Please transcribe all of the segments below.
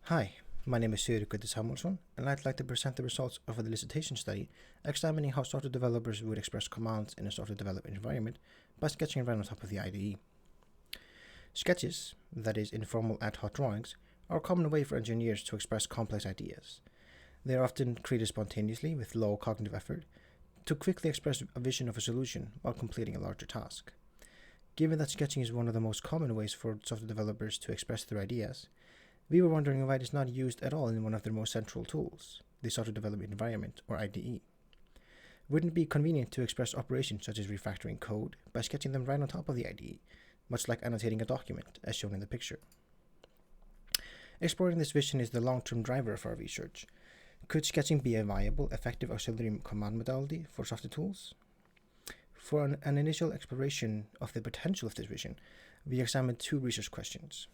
Hi, my name is Sigurður Samuelsson, and I'd like to present the results of a elicitation study examining how software developers would express commands in a software development environment by sketching right on top of the IDE. Sketches, that is, informal ad hoc drawings, are a common way for engineers to express complex ideas. They are often created spontaneously with low cognitive effort to quickly express a vision of a solution while completing a larger task. Given that sketching is one of the most common ways for software developers to express their ideas, we were wondering why it is not used at all in one of their most central tools, the Software Development Environment, or IDE. Wouldn't it be convenient to express operations such as refactoring code by sketching them right on top of the IDE, much like annotating a document, as shown in the picture? Exploring this vision is the long-term driver of our research. Could sketching be a viable, effective auxiliary command modality for software tools? For an initial exploration of the potential of this vision, we examined two research questions.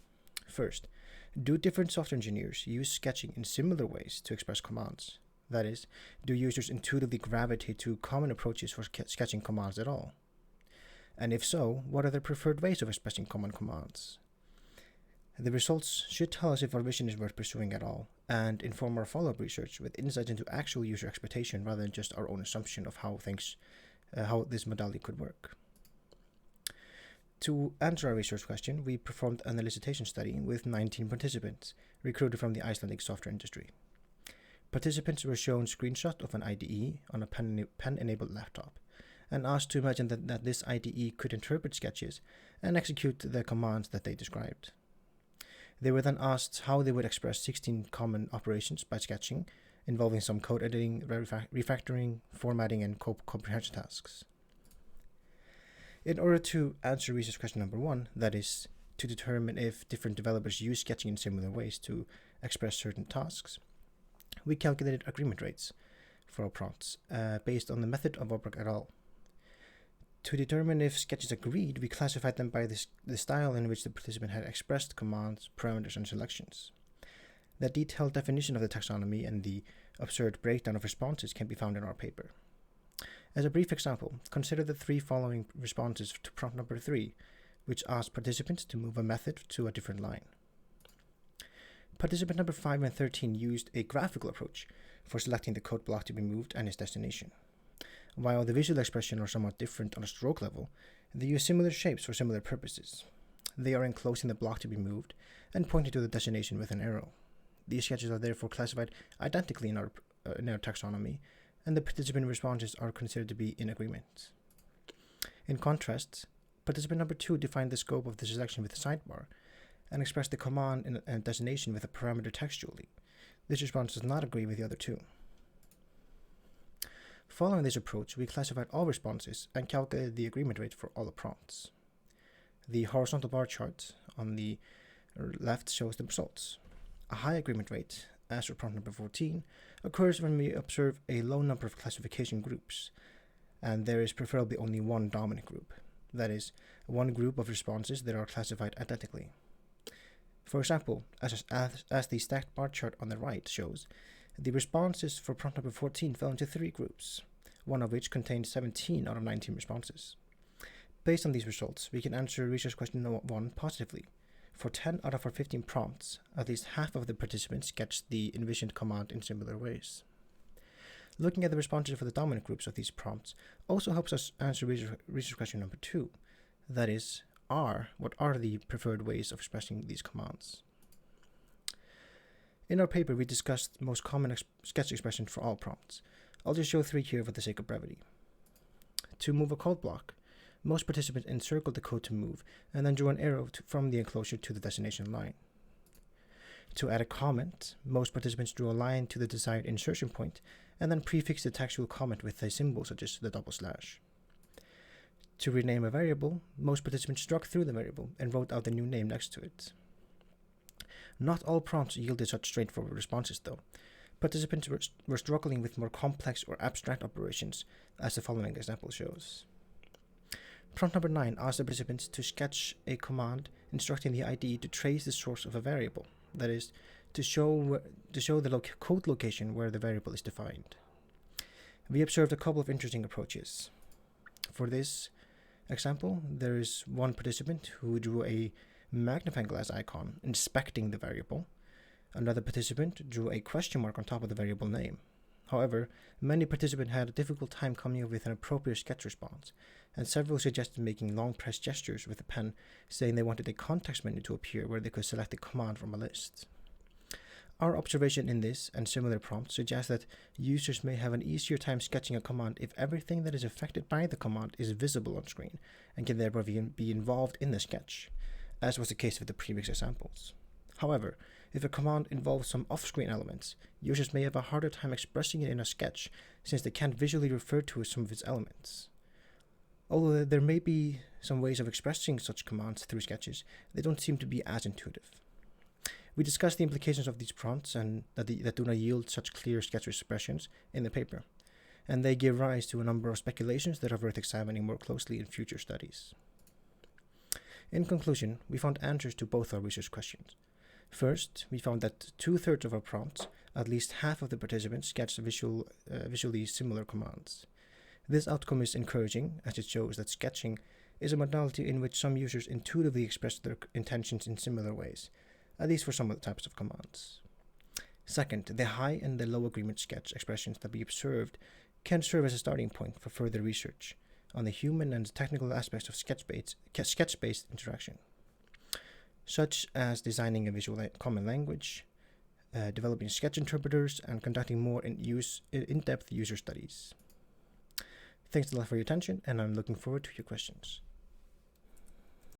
First, do different software engineers use sketching in similar ways to express commands? That is, do users intuitively gravitate to common approaches for sketching commands at all? And if so, what are their preferred ways of expressing common commands? The results should tell us if our vision is worth pursuing at all, and inform our follow-up research with insights into actual user expectation rather than just our own assumption of how this modality could work. To answer our research question, we performed an elicitation study with 19 participants recruited from the Icelandic software industry. Participants were shown screenshots of an IDE on a pen-enabled laptop and asked to imagine that this IDE could interpret sketches and execute the commands that they described. They were then asked how they would express 16 common operations by sketching, involving some code editing, refactoring, formatting, and code comprehension tasks. In order to answer research question number 1, that is, to determine if different developers use sketching in similar ways to express certain tasks, we calculated agreement rates for our prompts based on the method of Oberg et al. To determine if sketches agreed, we classified them by the style in which the participant had expressed commands, parameters, and selections. The detailed definition of the taxonomy and the observed breakdown of responses can be found in our paper. As a brief example, consider the 3 following responses to prompt number 3, which asked participants to move a method to a different line. Participant number 5 and 13 used a graphical approach for selecting the code block to be moved and its destination. While the visual expression are somewhat different on a stroke level, they use similar shapes for similar purposes. They are enclosing the block to be moved and pointing to the destination with an arrow. These sketches are therefore classified identically in our taxonomy, and the participant responses are considered to be in agreement. In contrast, participant number 2 defined the scope of the selection with a sidebar and expressed the command and destination with a parameter textually. This response does not agree with the other 2. Following this approach, we classified all responses and calculated the agreement rate for all the prompts. The horizontal bar chart on the left shows the results. A high agreement rate, as for prompt number 14, occurs when we observe a low number of classification groups, and there is preferably only one dominant group, that is, one group of responses that are classified identically. For example, as the stacked bar chart on the right shows, the responses for prompt number 14 fell into 3 groups, one of which contained 17 out of 19 responses. Based on these results, we can answer research question 1 positively. For 10 out of our 15 prompts, at least half of the participants sketched the envisioned command in similar ways. Looking at the responses for the dominant groups of these prompts also helps us answer research question number 2, that is, what are the preferred ways of expressing these commands? In our paper, we discussed most common sketch expressions for all prompts. I'll just show 3 here for the sake of brevity. To move a code block, most participants encircled the code to move and then drew an arrow from the enclosure to the destination line. To add a comment, most participants drew a line to the desired insertion point and then prefixed the textual comment with a symbol such as the /. To rename a variable, most participants struck through the variable and wrote out the new name next to it. Not all prompts yielded such straightforward responses, though. Participants were struggling with more complex or abstract operations, as the following example shows. Prompt number 9 asked the participants to sketch a command instructing the IDE to trace the source of a variable, that is, to show the code location where the variable is defined. We observed a couple of interesting approaches. For this example, there is one participant who drew a magnifying glass icon inspecting the variable, Another participant drew a question mark on top of the variable name. However, many participants had a difficult time coming up with an appropriate sketch response, and several suggested making long press gestures with a pen, saying they wanted a context menu to appear where they could select a command from a list. Our observation in this and similar prompts suggests that users may have an easier time sketching a command if everything that is affected by the command is visible on screen and can therefore be involved in the sketch, as was the case with the previous examples. However, if a command involves some off-screen elements, users may have a harder time expressing it in a sketch since they can't visually refer to some of its elements. Although there may be some ways of expressing such commands through sketches, they don't seem to be as intuitive. We discussed the implications of these prompts and that do not yield such clear sketch expressions in the paper, and they give rise to a number of speculations that are worth examining more closely in future studies. In conclusion, we found answers to both our research questions. First, we found that 2/3 of our prompts, at least half of the participants, sketched visually similar commands. This outcome is encouraging, as it shows that sketching is a modality in which some users intuitively express their intentions in similar ways, at least for some of the types of commands. Second, the high and the low agreement sketch expressions that we observed can serve as a starting point for further research on the human and technical aspects of sketch-based interaction, such as designing a visual common language, developing sketch interpreters, and conducting more in-depth user studies. Thanks a lot for your attention, and I'm looking forward to your questions.